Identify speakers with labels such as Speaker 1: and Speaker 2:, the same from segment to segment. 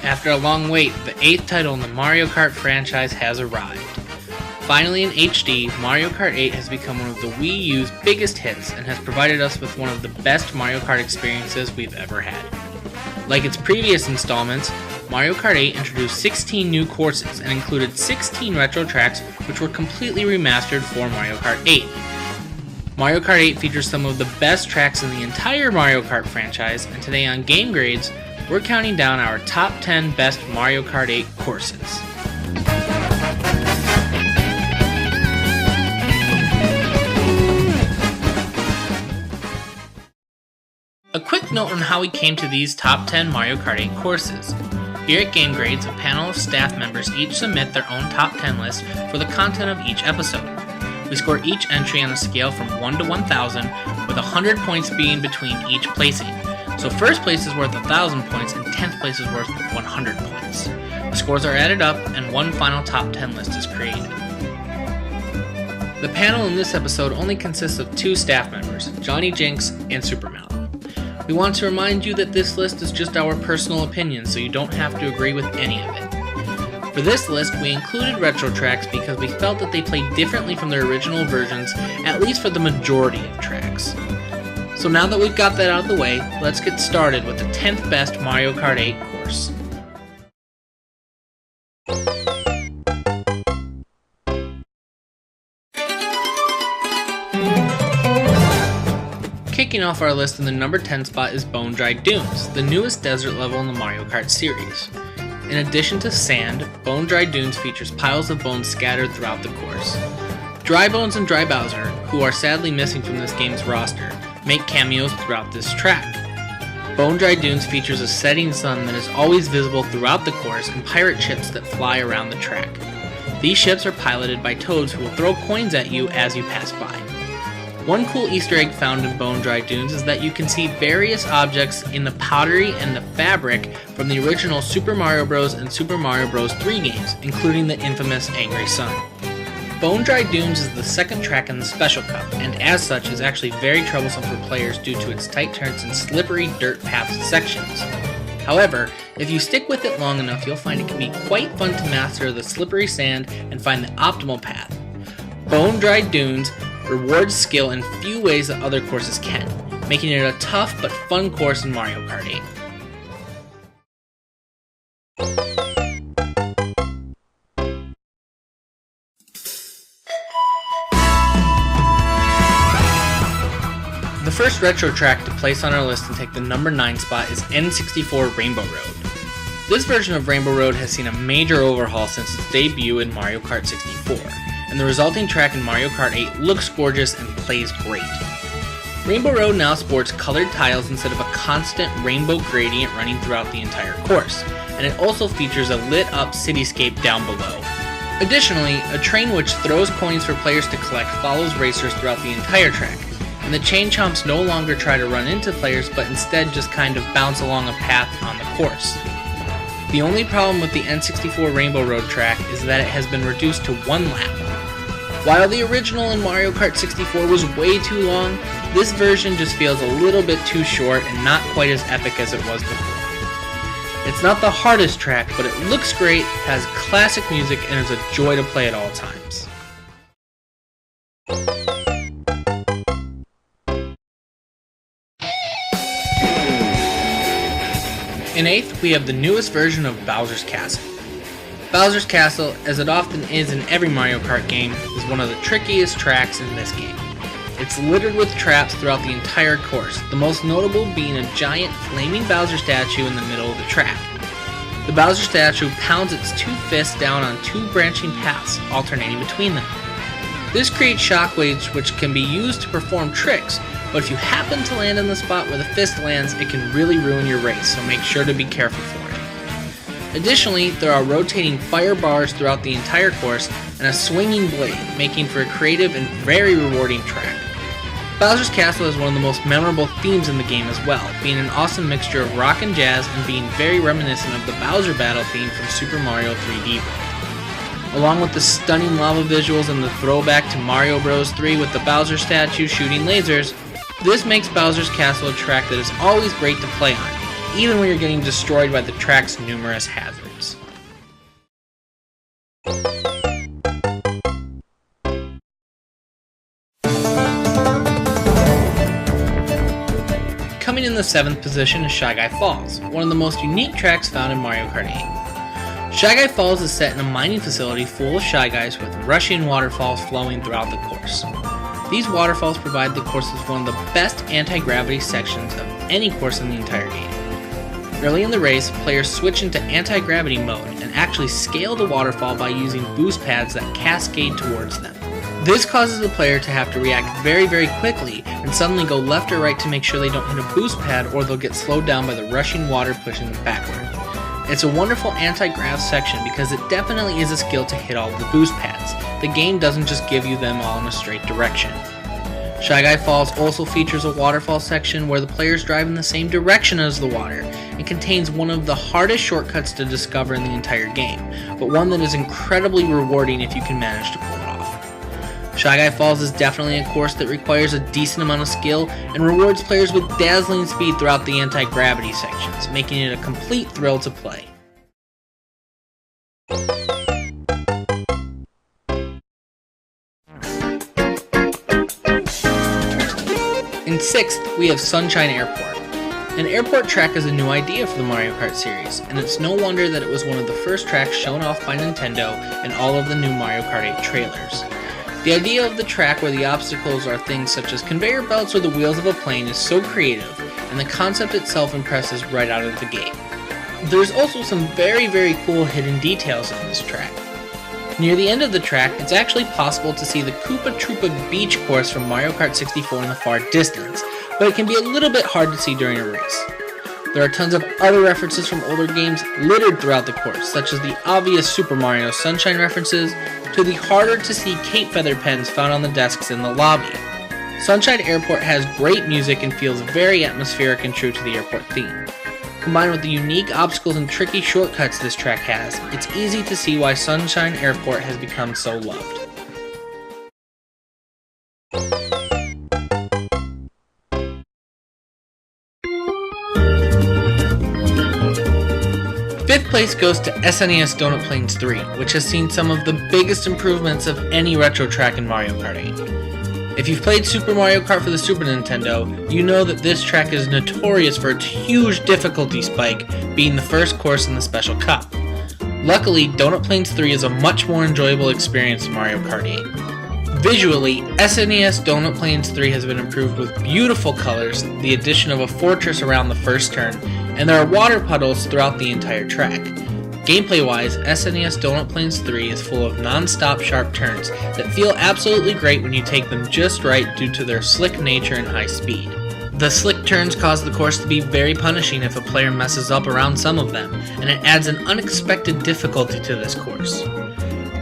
Speaker 1: After a long wait, the 8th title in the Mario Kart franchise has arrived. Finally in HD, Mario Kart 8 has become one of the Wii U's biggest hits and has provided us with one of the best Mario Kart experiences we've ever had. Like its previous installments, Mario Kart 8 introduced 16 new courses and included 16 retro tracks which were completely remastered for Mario Kart 8. Mario Kart 8 features some of the best tracks in the entire Mario Kart franchise, and today on Game Grades, we're counting down our top 10 best Mario Kart 8 courses. A quick note on how we came to these top 10 Mario Kart 8 courses. Here at Game Grades, a panel of staff members each submit their own top 10 list for the content of each episode. We score each entry on a scale from 1 to 1,000, with 100 points being between each placing. So first place is worth 1,000 points and 10th place is worth 100 points. The scores are added up and one final top 10 list is created. The panel in this episode only consists of 2 staff members, Johnny Jinx and Super Mallow. We want to remind you that this list is just our personal opinion, so you don't have to agree with any of it. For this list, we included retro tracks because we felt that they played differently from their original versions, at least for the majority of tracks. So now that we've got that out of the way, let's get started with the 10th best Mario Kart 8 course. Kicking off our list in the number 10 spot is Bone Dry Dunes, the newest desert level in the Mario Kart series. In addition to sand, Bone Dry Dunes features piles of bones scattered throughout the course. Dry Bones and Dry Bowser, who are sadly missing from this game's roster, make cameos throughout this track. Bone Dry Dunes features a setting sun that is always visible throughout the course and pirate ships that fly around the track. These ships are piloted by toads who will throw coins at you as you pass by. One cool Easter egg found in Bone Dry Dunes is that you can see various objects in the pottery and the fabric from the original Super Mario Bros. And Super Mario Bros. 3 games, including the infamous Angry Sun. Bone Dry Dunes is the second track in the Special Cup, and as such is actually very troublesome for players due to its tight turns and slippery dirt path sections. However, if you stick with it long enough, you'll find it can be quite fun to master the slippery sand and find the optimal path. Bone Dry Dunes rewards skill in few ways that other courses can, making it a tough but fun course in Mario Kart 8. The first retro track to place on our list and take the number 9 spot is N64 Rainbow Road. This version of Rainbow Road has seen a major overhaul since its debut in Mario Kart 64. And the resulting track in Mario Kart 8 looks gorgeous and plays great. Rainbow Road now sports colored tiles instead of a constant rainbow gradient running throughout the entire course, and it also features a lit up cityscape down below. Additionally, a train which throws coins for players to collect follows racers throughout the entire track, and the chain chomps no longer try to run into players but instead just kind of bounce along a path on the course. The only problem with the N64 Rainbow Road track is that it has been reduced to 1 lap. While the original in Mario Kart 64 was way too long, this version just feels a little bit too short and not quite as epic as it was before. It's not the hardest track, but it looks great, has classic music, and is a joy to play at all times. In 8th, we have the newest version of Bowser's Castle. Bowser's Castle, as it often is in every Mario Kart game, is one of the trickiest tracks in this game. It's littered with traps throughout the entire course, the most notable being a giant flaming Bowser statue in the middle of the track. The Bowser statue pounds its 2 fists down on 2 branching paths, alternating between them. This creates shockwaves which can be used to perform tricks, but if you happen to land in the spot where the fist lands, it can really ruin your race, so make sure to be careful for it. Additionally, there are rotating fire bars throughout the entire course and a swinging blade, making for a creative and very rewarding track. Bowser's Castle is one of the most memorable themes in the game as well, being an awesome mixture of rock and jazz and being very reminiscent of the Bowser Battle theme from Super Mario 3D World. Along with the stunning lava visuals and the throwback to Mario Bros. 3 with the Bowser statue shooting lasers, this makes Bowser's Castle a track that is always great to play on, even when you're getting destroyed by the track's numerous hazards. Coming in the 7th position is Shy Guy Falls, one of the most unique tracks found in Mario Kart 8. Shy Guy Falls is set in a mining facility full of Shy Guys with rushing waterfalls flowing throughout the course. These waterfalls provide the course with one of the best anti-gravity sections of any course in the entire game. Early in the race, players switch into anti-gravity mode and actually scale the waterfall by using boost pads that cascade towards them. This causes the player to have to react very quickly and suddenly go left or right to make sure they don't hit a boost pad or they'll get slowed down by the rushing water pushing them backward. It's a wonderful anti-grav section because it definitely is a skill to hit all of the boost pads. The game doesn't just give you them all in a straight direction. Shy Guy Falls also features a waterfall section where the players drive in the same direction as the water and contains one of the hardest shortcuts to discover in the entire game, but one that is incredibly rewarding if you can manage to pull it off. Shy Guy Falls is definitely a course that requires a decent amount of skill and rewards players with dazzling speed throughout the anti-gravity sections, making it a complete thrill to play. In 6th, we have Sunshine Airport. An airport track is a new idea for the Mario Kart series, and it's no wonder that it was one of the first tracks shown off by Nintendo in all of the new Mario Kart 8 trailers. The idea of the track where the obstacles are things such as conveyor belts or the wheels of a plane is so creative, and the concept itself impresses right out of the gate. There's also some very cool hidden details in this track. Near the end of the track, it's actually possible to see the Koopa Troopa Beach course from Mario Kart 64 in the far distance, but it can be a little bit hard to see during a race. There are tons of other references from older games littered throughout the course, such as the obvious Super Mario Sunshine references, to the harder to see cape feather pens found on the desks in the lobby. Sunshine Airport has great music and feels very atmospheric and true to the airport theme. Combined with the unique obstacles and tricky shortcuts this track has, it's easy to see why Sunshine Airport has become so loved. Fifth place goes to SNES Donut Plains 3, which has seen some of the biggest improvements of any retro track in Mario Kart 8. If you've played Super Mario Kart for the Super Nintendo, you know that this track is notorious for its huge difficulty spike, being the first course in the Special Cup. Luckily, Donut Plains 3 is a much more enjoyable experience than Mario Kart 8. Visually, SNES Donut Plains 3 has been improved with beautiful colors, the addition of a fortress around the first turn, and there are water puddles throughout the entire track. Gameplay-wise, SNES Donut Plains 3 is full of non-stop sharp turns that feel absolutely great when you take them just right due to their slick nature and high speed. The slick turns cause the course to be very punishing if a player messes up around some of them, and it adds an unexpected difficulty to this course.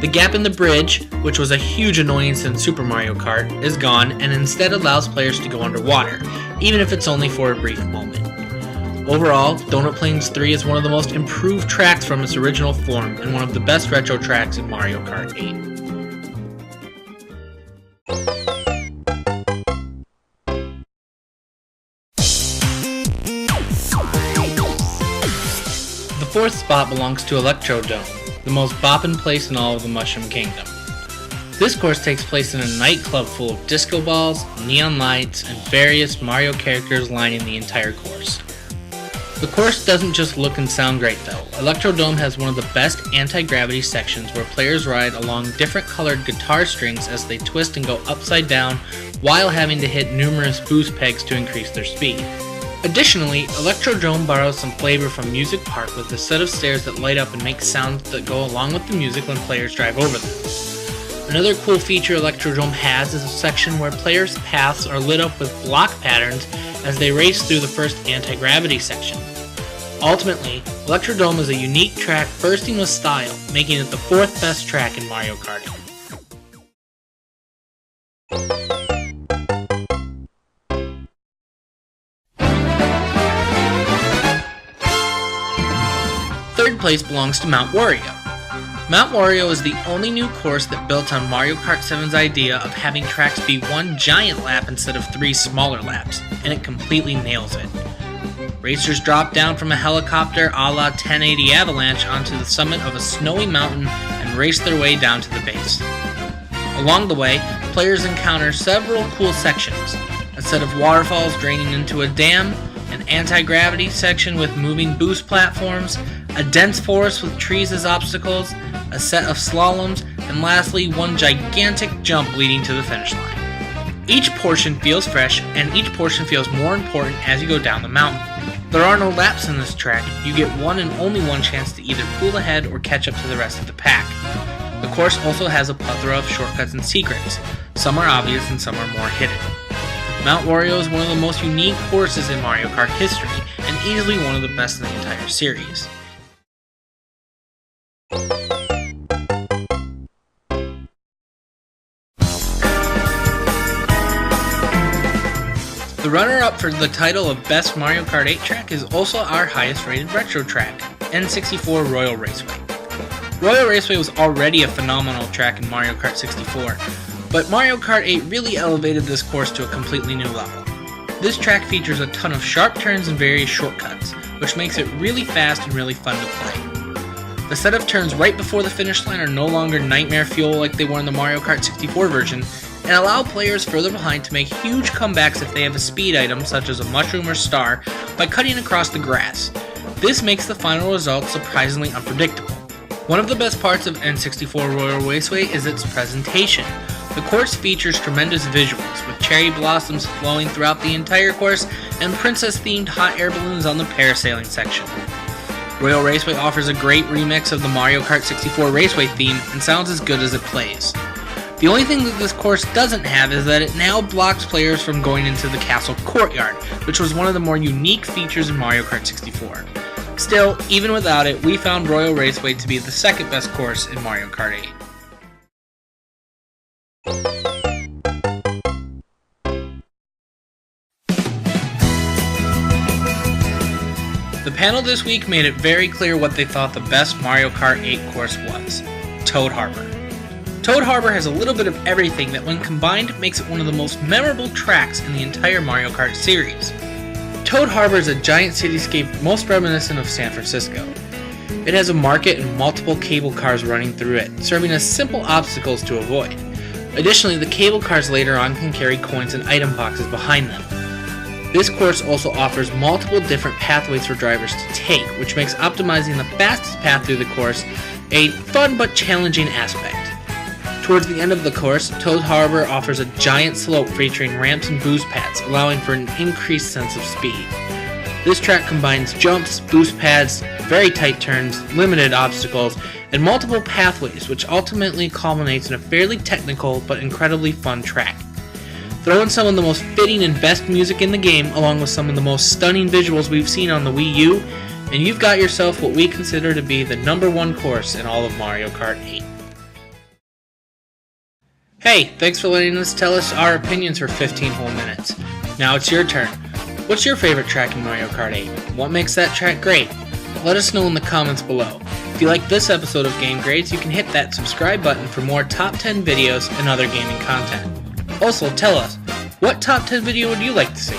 Speaker 1: The gap in the bridge, which was a huge annoyance in Super Mario Kart, is gone and instead allows players to go underwater, even if it's only for a brief moment. Overall, Donut Plains 3 is one of the most improved tracks from its original form and one of the best retro tracks in Mario Kart 8. The fourth spot belongs to Electrodome, the most boppin' place in all of the Mushroom Kingdom. This course takes place in a nightclub full of disco balls, neon lights, and various Mario characters lining the entire course. The course doesn't just look and sound great though. Electrodome has one of the best anti-gravity sections where players ride along different colored guitar strings as they twist and go upside down while having to hit numerous boost pegs to increase their speed. Additionally, Electrodome borrows some flavor from Music Park with a set of stairs that light up and make sounds that go along with the music when players drive over them. Another cool feature Electrodome has is a section where players' paths are lit up with block patterns as they race through the first anti-gravity section. Ultimately, Electrodome is a unique track bursting with style, making it the fourth best track in Mario Kart. Third place belongs to Mount Wario. Mount Wario is the only new course that built on Mario Kart 7's idea of having tracks be one giant lap instead of 3 smaller laps, and it completely nails it. Racers drop down from a helicopter a la 1080 Avalanche onto the summit of a snowy mountain and race their way down to the base. Along the way, players encounter several cool sections: a set of waterfalls draining into a dam, an anti-gravity section with moving boost platforms, a dense forest with trees as obstacles, a set of slaloms, and lastly, one gigantic jump leading to the finish line. Each portion feels fresh, and each portion feels more important as you go down the mountain. There are no laps in this track. You get one and only one chance to either pull ahead or catch up to the rest of the pack. The course also has a plethora of shortcuts and secrets. Some are obvious and some are more hidden. Mount Wario is one of the most unique courses in Mario Kart history, and easily one of the best in the entire series. The runner-up for the title of Best Mario Kart 8 track is also our highest rated retro track, N64 Royal Raceway. Royal Raceway was already a phenomenal track in Mario Kart 64, but Mario Kart 8 really elevated this course to a completely new level. This track features a ton of sharp turns and various shortcuts, which makes it really fast and really fun to play. The set of turns right before the finish line are no longer nightmare fuel like they were in the Mario Kart 64 version, and allow players further behind to make huge comebacks if they have a speed item such as a mushroom or star by cutting across the grass. This makes the final result surprisingly unpredictable. One of the best parts of N64 Royal Raceway is its presentation. The course features tremendous visuals, with cherry blossoms flowing throughout the entire course and princess-themed hot air balloons on the parasailing section. Royal Raceway offers a great remix of the Mario Kart 64 Raceway theme and sounds as good as it plays. The only thing that this course doesn't have is that it now blocks players from going into the castle courtyard, which was one of the more unique features in Mario Kart 64. Still, even without it, we found Royal Raceway to be the second best course in Mario Kart 8. The panel this week made it very clear what they thought the best Mario Kart 8 course was: Toad Harbor. Toad Harbor has a little bit of everything that, when combined, makes it one of the most memorable tracks in the entire Mario Kart series. Toad Harbor is a giant cityscape most reminiscent of San Francisco. It has a market and multiple cable cars running through it, serving as simple obstacles to avoid. Additionally, the cable cars later on can carry coins and item boxes behind them. This course also offers multiple different pathways for drivers to take, which makes optimizing the fastest path through the course a fun but challenging aspect. Towards the end of the course, Toad Harbor offers a giant slope featuring ramps and boost pads, allowing for an increased sense of speed. This track combines jumps, boost pads, very tight turns, limited obstacles, and multiple pathways, which ultimately culminates in a fairly technical but incredibly fun track. Throw in some of the most fitting and best music in the game, along with some of the most stunning visuals we've seen on the Wii U, and you've got yourself what we consider to be the #1 course in all of Mario Kart 8. Hey, thanks for letting us tell us our opinions for 15 whole minutes. Now it's your turn. What's your favorite track in Mario Kart 8? What makes that track great? Let us know in the comments below. If you like this episode of Game Grades, you can hit that subscribe button for more top 10 videos and other gaming content. Also, tell us, what top 10 video would you like to see?